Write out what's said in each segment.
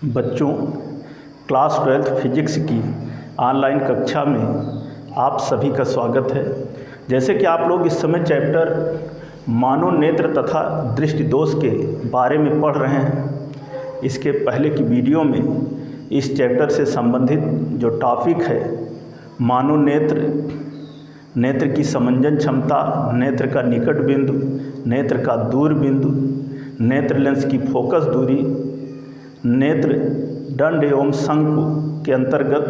बच्चों, class 12th physics की online कक्षा में आप सभी का स्वागत है। जैसे कि आप लोग इस समय चैप्टर मानव नेत्र तथा दृष्टि दोष के बारे में पढ़ रहे हैं। इसके पहले की वीडियो में इस चैप्टर से संबंधित जो टॉपिक है मानव नेत्र की समंजन क्षमता, नेत्र का निकट बिंदु, नेत्र का दूर बिंदु, नेत्र लेंस की फोकस दूरी, नेत्र दंड एवं शंकु के अंतर्गत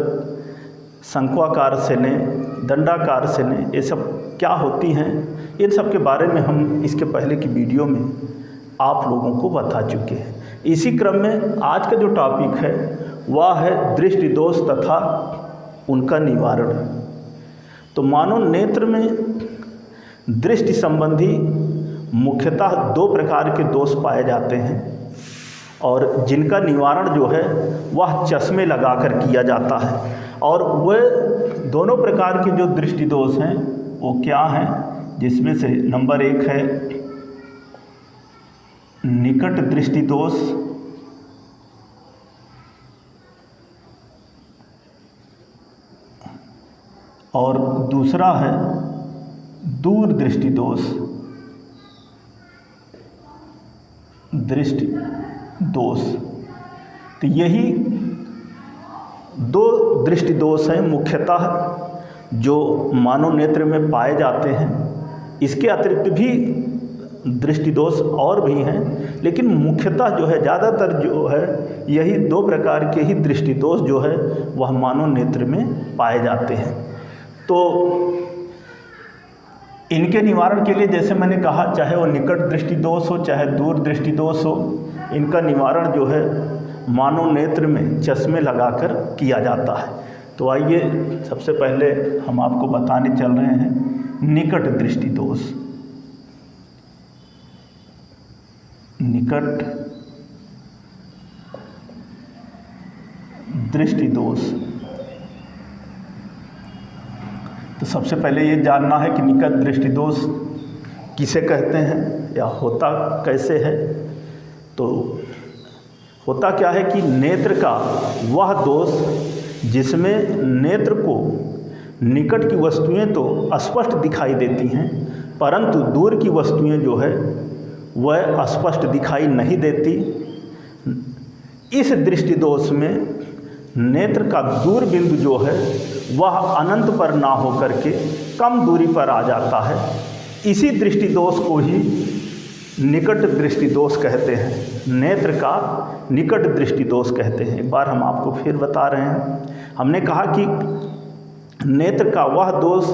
शंक्वाकार सेलें, दंडाकार सेलें, ये सब क्या होती हैं, इन सब के बारे में हम इसके पहले की वीडियो में आप लोगों को बता चुके हैं। इसी क्रम में आज का जो टॉपिक है वह है दृष्टि दोष तथा उनका निवारण। तो मानव नेत्र में दृष्टि संबंधी मुख्यतः दो प्रकार के दोष पाए जाते हैं और जिनका निवारण जो है वह चश्मे लगाकर किया जाता है। और वह दोनों प्रकार के जो दृष्टि दोष हैं वो क्या हैं, जिसमें से नंबर 1 है निकट दृष्टि दोष, और दूसरा है दूर दृष्टि दोष। दृष्टि दोष, तो यही दो दृष्टि दोष हैं मुख्यतः जो मानव नेत्र में पाए जाते हैं। इसके अतिरिक्त भी दृष्टि दोष और भी हैं, लेकिन मुख्यतः जो है ज़्यादातर जो है यही दो प्रकार के ही दृष्टि दोष जो है वह मानव नेत्र में पाए जाते हैं। तो इनके निवारण के लिए जैसे मैंने कहा, चाहे वो निकट दृष्टि दोष हो चाहे दूर दृष्टि दोष हो, इनका निवारण जो है मानव नेत्र में चश्मे लगाकर किया जाता है। तो आइए सबसे पहले हम आपको बताने चल रहे हैं निकट दृष्टि दोष। निकट दृष्टि दोष, तो सबसे पहले ये जानना है कि निकट दृष्टि दोष किसे कहते हैं या होता कैसे है। तो होता क्या है कि नेत्र का वह दोष जिसमें नेत्र को निकट की वस्तुएं तो स्पष्ट दिखाई देती हैं, परंतु दूर की वस्तुएं जो है वह स्पष्ट दिखाई नहीं देती। इस दृष्टि दोष में नेत्र का दूर बिंदु जो है वह अनंत पर ना हो करके कम दूरी पर आ जाता है। इसी दृष्टि दोष को ही निकट दृष्टि दोष कहते हैं, नेत्र का निकट दृष्टि दोष कहते हैं। एक बार हम आपको फिर बता रहे हैं। हमने कहा कि नेत्र का वह दोष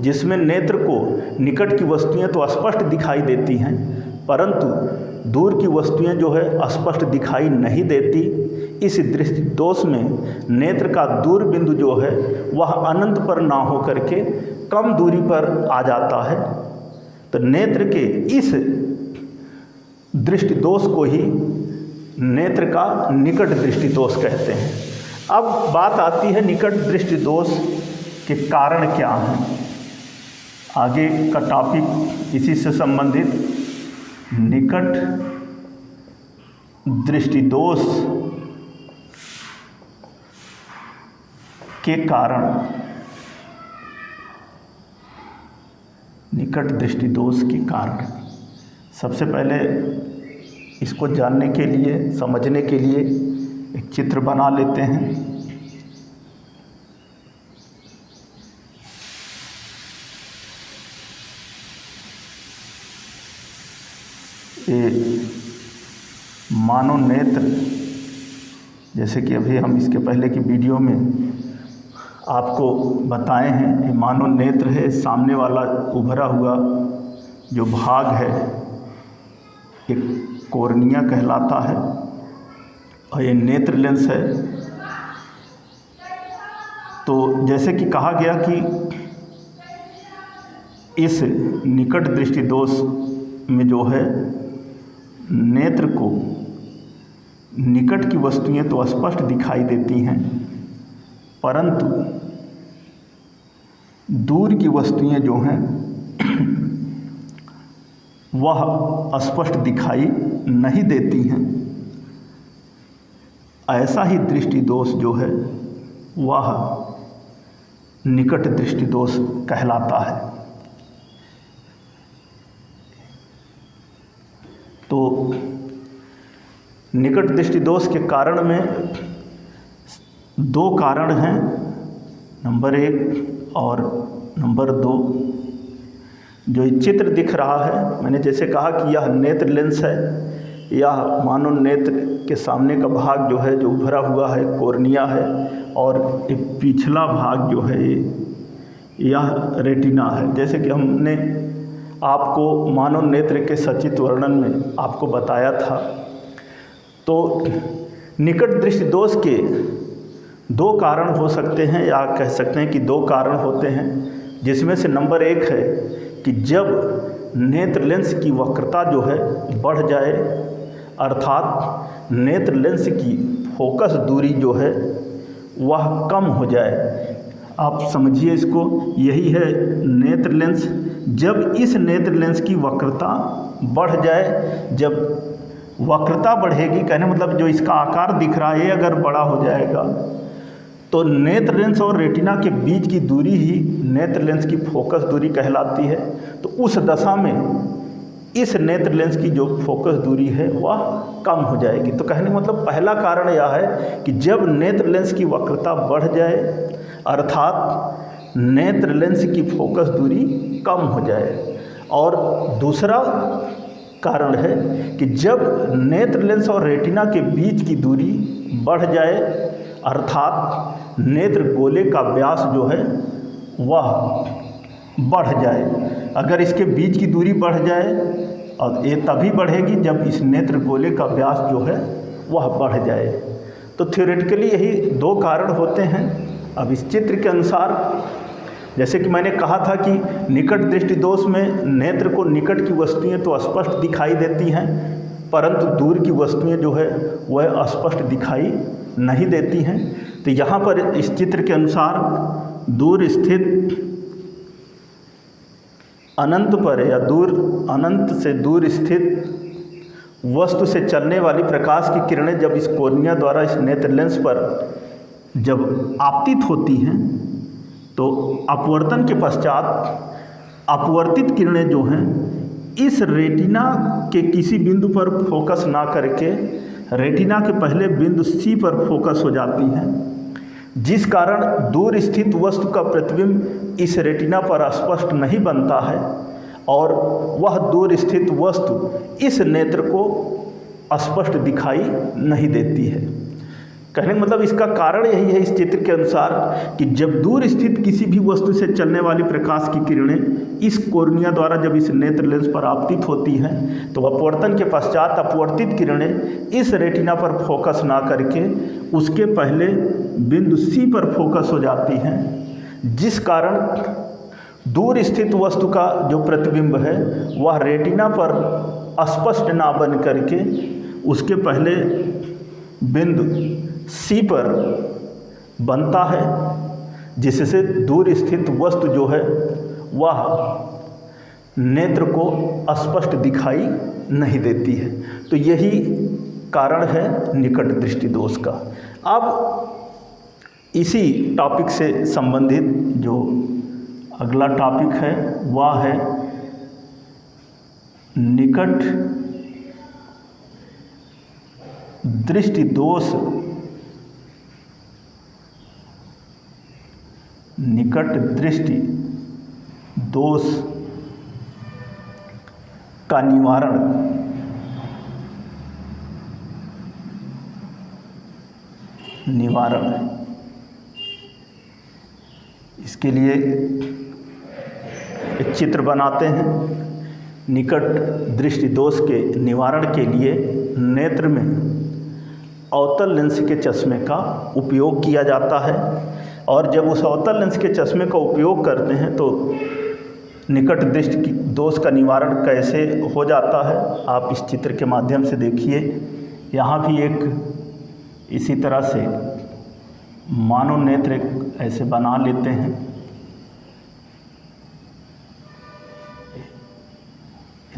जिसमें नेत्र को निकट की वस्तुएं तो स्पष्ट दिखाई देती हैं, परंतु दूर की वस्तुएं जो है स्पष्ट दिखाई नहीं देती। इस दृष्टि दोष में नेत्र का दूर बिंदु जो है वह अनंत पर ना हो करके कम दूरी पर आ जाता है। तो नेत्र के इस दृष्टि दोष को ही नेत्र का निकट दृष्टि दोष कहते हैं। अब बात आती है निकट दृष्टि दोष के कारण क्या हैं। आगे का टॉपिक इसी से संबंधित निकट दृष्टि दोष के कारण। निकट दृष्टि दोष के कारण सबसे पहले इसको जानने के लिए, समझने के लिए एक चित्र बना लेते हैं। ये मानव नेत्र, जैसे कि अभी हम इसके पहले की वीडियो में आपको बताए हैं, ये मानव नेत्र है। सामने वाला उभरा हुआ जो भाग है एक कॉर्निया कहलाता है और ये नेत्र लेंस है। तो जैसे कि कहा गया कि इस निकट दृष्टि दोष में जो है नेत्र को निकट की वस्तुएं तो स्पष्ट दिखाई देती हैं, परंतु दूर की वस्तुएं जो हैं वह स्पष्ट दिखाई नहीं देती हैं। ऐसा ही दृष्टि दोष जो है वह निकट दृष्टि दोष कहलाता है। तो निकट दृष्टि दोष के कारण में 2 कारण हैं, नंबर 1 और नंबर 2। जो चित्र दिख रहा है, मैंने जैसे कहा कि यह नेत्र लेंस है, यह मानो नेत्र के सामने का भाग जो है, जो उभरा हुआ है, कॉर्निया है, और एक पिछला भाग जो है यह रेटिना है। जैसे कि हमने आपको मानव नेत्र के सचित्र वर्णन में आपको बताया था। तो निकट दृष्टि दोष के 2 कारण हो सकते हैं, या कह सकते हैं कि 2 कारण होते हैं, जिसमें से नंबर 1 है कि जब नेत्र लेंस की वक्रता जो है बढ़ जाए, अर्थात नेत्र लेंस की फोकस दूरी जो है वह कम हो जाए। आप समझिए इसको, यही है नेत्र लेंस। जब इस नेत्र लेंस की वक्रता बढ़ जाए, जब वक्रता बढ़ेगी, कहने मतलब जो इसका आकार दिख रहा है ये अगर बड़ा हो जाएगा, तो नेत्र लेंस और रेटिना के बीच की दूरी ही नेत्र लेंस की फोकस दूरी कहलाती है। तो उस दशा में इस नेत्र लेंस की जो फोकस दूरी है वह कम हो जाएगी। तो कहने मतलब पहला कारण यह है कि जब नेत्र लेंस की वक्रता बढ़ जाए, अर्थात नेत्र लेंस की फोकस दूरी कम हो जाए। और दूसरा कारण है कि जब नेत्र लेंस और रेटिना के बीच की दूरी बढ़ जाए, अर्थात नेत्र गोले का व्यास जो है वह बढ़ जाए। अगर इसके बीच की दूरी बढ़ जाए, और ये तभी बढ़ेगी जब इस नेत्र गोले का व्यास जो है वह बढ़ जाए। तो थ्योरेटिकली यही 2 कारण होते हैं। अब इस चित्र के अनुसार, जैसे कि मैंने कहा था कि निकट दृष्टि दोष में नेत्र को निकट की वस्तुएं तो स्पष्ट दिखाई देती हैं, परंतु दूर की वस्तुएं जो है वह अस्पष्ट दिखाई नहीं देती हैं। तो यहाँ पर इस चित्र के अनुसार दूर स्थित अनंत पर या अनंत से दूर स्थित वस्तु से चलने वाली प्रकाश की किरणें जब इस कॉर्निया द्वारा इस नेत्र लेंस पर जब आपतित होती हैं, तो अपवर्तन के पश्चात अपवर्तित किरणें जो हैं इस रेटिना के किसी बिंदु पर फोकस ना करके रेटिना के पहले बिंदु सी पर फोकस हो जाती हैं, जिस कारण दूर स्थित वस्तु का प्रतिबिंब इस रेटिना पर स्पष्ट नहीं बनता है और वह दूर स्थित वस्तु इस नेत्र को स्पष्ट दिखाई नहीं देती है। कहने का मतलब इसका कारण यही है इस चित्र के अनुसार कि जब दूर स्थित किसी भी वस्तु से चलने वाली प्रकाश की किरणें इस कॉर्निया द्वारा जब इस नेत्र लेंस पर आपतित होती हैं, तो अपवर्तन के पश्चात अपवर्तित किरणें इस रेटिना पर फोकस ना करके उसके पहले बिंदु सी पर फोकस हो जाती हैं, जिस कारण दूर स्थित वस्तु का जो प्रतिबिंब है वह रेटिना पर स्पष्ट ना बन करके उसके पहले बिंदु सी पर बनता है, जिससे दूर स्थित वस्तु जो है वह नेत्र को स्पष्ट दिखाई नहीं देती है। तो यही कारण है निकट दृष्टि दोष का। अब इसी टॉपिक से संबंधित जो अगला टॉपिक है वह है निकट दृष्टि दोष, निकट दृष्टि दोष का निवारण। इसके लिए एक चित्र बनाते हैं। निकट दृष्टि दोष के निवारण के लिए नेत्र में अवतल लेंस के चश्मे का उपयोग किया जाता है, और जब उस अवतल लेंस के चश्मे का उपयोग करते हैं तो निकट दृष्टि दोष का निवारण कैसे हो जाता है आप इस चित्र के माध्यम से देखिए। यहाँ भी एक इसी तरह से मानव नेत्र ऐसे बना लेते हैं।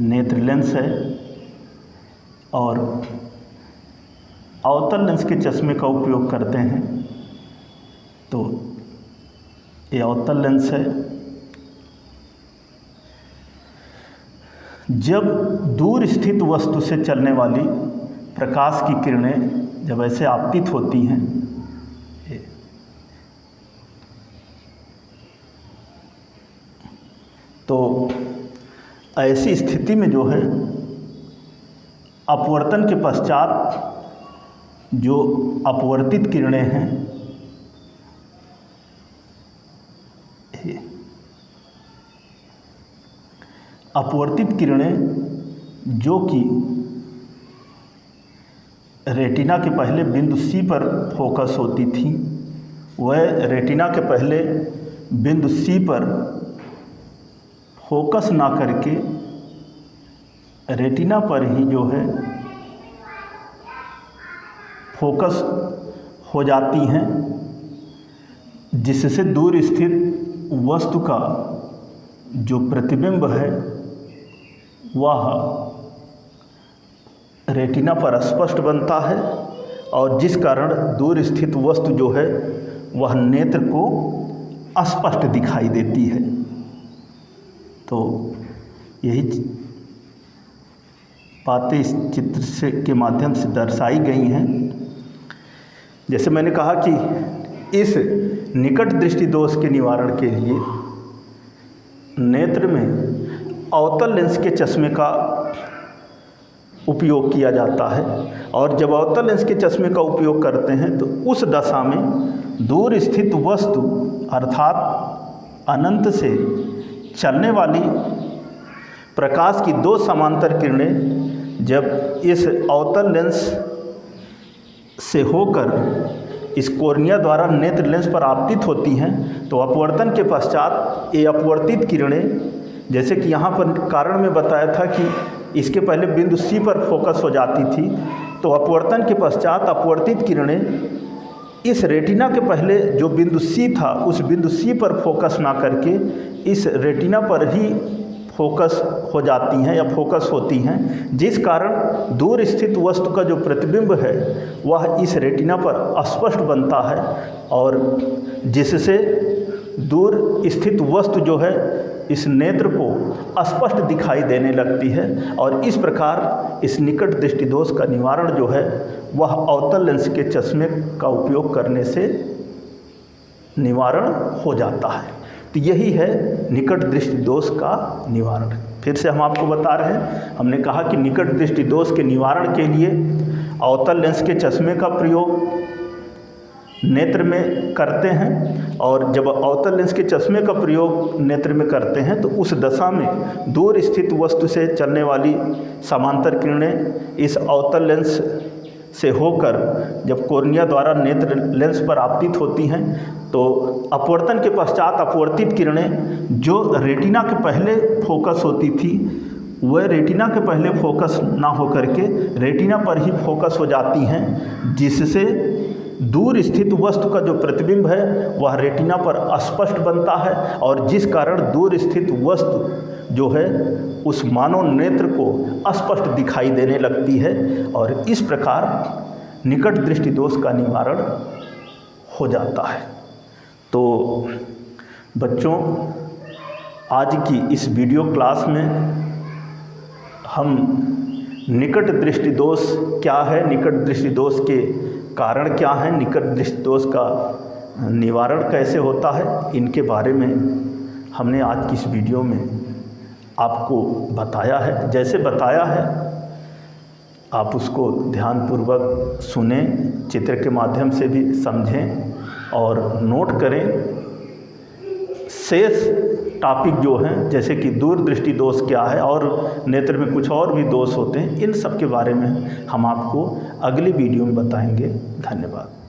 नेत्र लेंस है और अवतल लेंस के चश्मे का उपयोग करते हैं। तो ये अवतल लेंस है। जब दूर स्थित वस्तु से चलने वाली प्रकाश की किरणें जब ऐसे आपतित होती हैं, तो ऐसी स्थिति में जो है अपवर्तन के पश्चात जो अपवर्तित किरणें हैं, अपवर्तित किरणें जो कि रेटिना के पहले बिंदु C पर फोकस होती थी, वह रेटिना के पहले बिंदु C पर फोकस ना करके रेटिना पर ही जो है फोकस हो जाती हैं, जिससे दूर स्थित वस्तु का जो प्रतिबिंब है वह रेटिना पर स्पष्ट बनता है और जिस कारण दूर स्थित वस्तु जो है वह नेत्र को अस्पष्ट दिखाई देती है। तो यही बातें इस चित्र के माध्यम से दर्शाई गई हैं। जैसे मैंने कहा कि इस निकट दृष्टि दोष के निवारण के लिए नेत्र में अवतल लेंस के चश्मे का उपयोग किया जाता है और जब अवतल लेंस के चश्मे का उपयोग करते हैं तो उस दशा में दूर स्थित वस्तु अर्थात अनंत से चलने वाली प्रकाश की दो समांतर किरणें जब इस अवतल लेंस से होकर इस कोर्निया द्वारा नेत्र लेंस पर आपतित होती हैं, तो अपवर्तन के पश्चात ये अपवर्तित किरणें, जैसे कि यहाँ पर कारण में बताया था कि इसके पहले बिंदु C पर फोकस हो जाती थी, तो अपवर्तन के पश्चात अपवर्तित किरणें इस रेटिना के पहले जो बिंदु C था उस बिंदु C पर फोकस ना करके इस रेटिना पर ही फोकस हो जाती हैं या फोकस होती हैं, जिस कारण दूर स्थित वस्तु का जो प्रतिबिंब है वह इस रेटिना पर स्पष्ट बनता है और जिससे दूर स्थित वस्तु जो है इस नेत्र को स्पष्ट दिखाई देने लगती है और इस प्रकार इस निकट दृष्टि दोष का निवारण जो है वह अवतल लेंस के चश्मे का उपयोग करने से निवारण हो जाता है। तो यही है निकट दृष्टि दोष का निवारण। फिर से हम आपको बता रहे हैं, हमने कहा कि निकट दृष्टि दोष के निवारण के लिए अवतल लेंस के चश्मे का प्रयोग नेत्र में करते हैं और जब अवतल लेंस के चश्मे का प्रयोग नेत्र में करते हैं तो उस दशा में दूर स्थित वस्तु से चलने वाली समांतर किरणें इस अवतल लेंस से होकर जब कोर्निया द्वारा नेत्र लेंस पर आपतित होती हैं, तो अपवर्तन के पश्चात अपवर्तित किरणें जो रेटिना के पहले फोकस होती थी वह रेटिना के पहले फोकस ना होकर के रेटिना पर ही फोकस हो जाती हैं, जिससे दूर स्थित वस्तु का जो प्रतिबिंब है वह रेटिना पर स्पष्ट बनता है और जिस कारण दूर स्थित वस्तु जो है उस मानव नेत्र को स्पष्ट दिखाई देने लगती है और इस प्रकार निकट दृष्टि दोष का निवारण हो जाता है। तो बच्चों, आज की इस वीडियो क्लास में हम निकट दृष्टि दोष क्या है, निकट दृष्टि दोष के कारण क्या हैं, निकट दृष्टि दोष का निवारण कैसे होता है, इनके बारे में हमने आज की इस वीडियो में आपको बताया है। जैसे बताया है आप उसको ध्यानपूर्वक सुने, चित्र के माध्यम से भी समझें और नोट करें। शेष टॉपिक जो हैं जैसे कि दूर दृष्टि दोष क्या है और नेत्र में कुछ और भी दोष होते हैं, इन सब के बारे में हम आपको अगली वीडियो में बताएंगे। धन्यवाद।